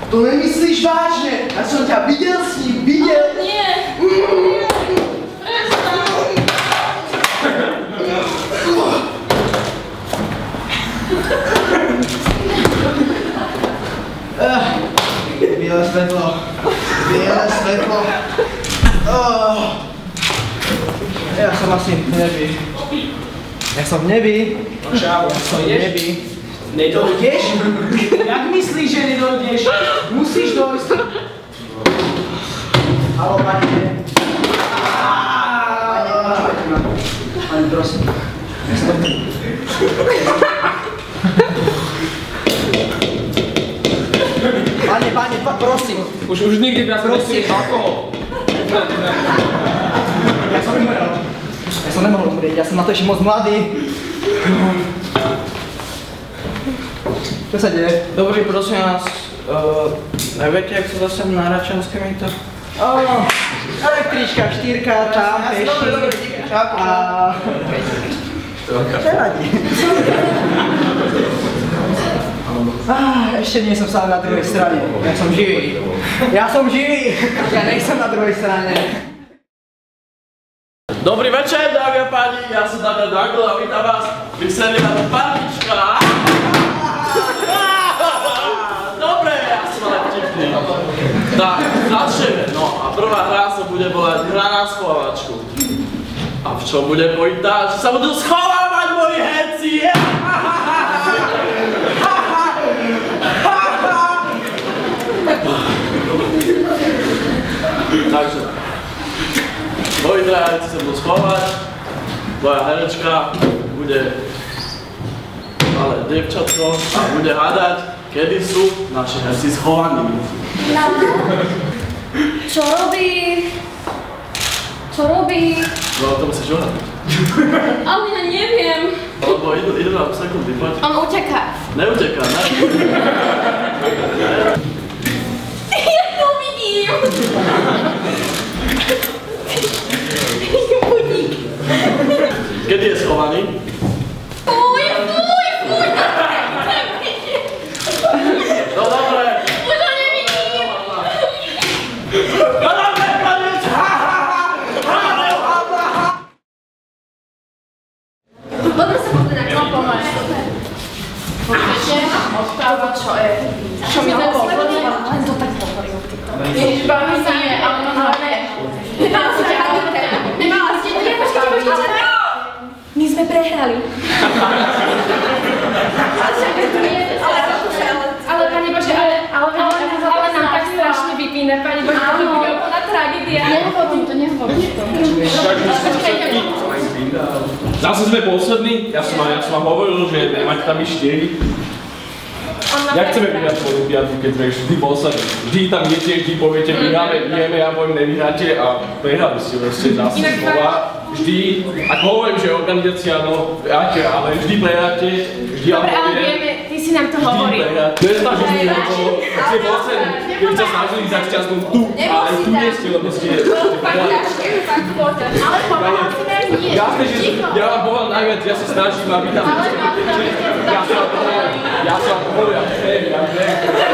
To nemyslíš vážne? Ja som ťa videl s ním, videl. Nie. Biele svetlo. Biele svetlo. Ja som asi v nebi. Ja som v nebi. Ja som v nebi. Nedojdeš? Jak myslíš, že nedojdeš? Musíš dojsť. Haló, pani. Pani, prosím. Pane, prosím. Už nikdy viac nechcem alkohol. Ja som umrel. Ja som nemohol umrieť, ja som na to ešte moc mladý. Čo sa deje? Dobrý, prosím vás, neviete, jak sa dostanem na Račanské mýto? Električka, štyrka, tam, peši. A... Čo radí? Ešte nie som stále na druhej strane. Ja som živý. Ja som živý! Ja nechcem na druhej strane. Dobrý večer, dámy a páni, ja som Daniel Dagl a vítam vás pri seriálu Partička. Dobre, ja som ale vtipný. Tak, začneme. No a prvá hra sa bude volať hra na schovávačku. A v čom bude pointa? Že sa budú schovávať moji herci! Takže, moji draháci sa budú schovať, moja herečka bude ale dievčatko a bude hádať, kedy sú naši herci schovaní. Čo robí? Čo robí? No to musíš ohľadať. Ale ja neviem. Lebo idú na sekundy, poď. On uteká. Neuteká, ne? Ja to vidím. Budík. Kedy je schovaný? Fuj. No dobre. Už ho nevidím. No dobre, koniec! Poďme sa pozrieť, ako mám pomôcť. Počujete? Odpráva, čo je? Čo mi tak sleduje? Len to tak hovoril. Ježiš, baví sa nie, ale no hlavne. Nemala ste počkajte. My sme prehrali. Ale pani Bože, ale nám tak strašne vypína, pani Bože, to bude úplná tragédia. Nehovorím to. Zase sme poslední, ja som vám hovoril, že nemáte tam ísť 4. Jak chceme vyhrať olympiádu, keď sme vždy poslední? Vždy tam idete, vždy poviete, vyhráme, ja poviem, nevyhráte a prehrali ste vlastne zase znova. Vždy, ako hovorím, že organizácia, no, vyhráte, ale vždy prehráte, vždy dobre, ale vieme, ty si nám to hovoril. Nesnažili sme to, ste poslední, keď ste snažili za šťastnú tu, ale tu nie ste, lebo ste Ale pomáhal si nám nie. Jasné, že ja vám pomáham najviac, ja sa snažím, aby tam ja sa vám hovorím, ja viem.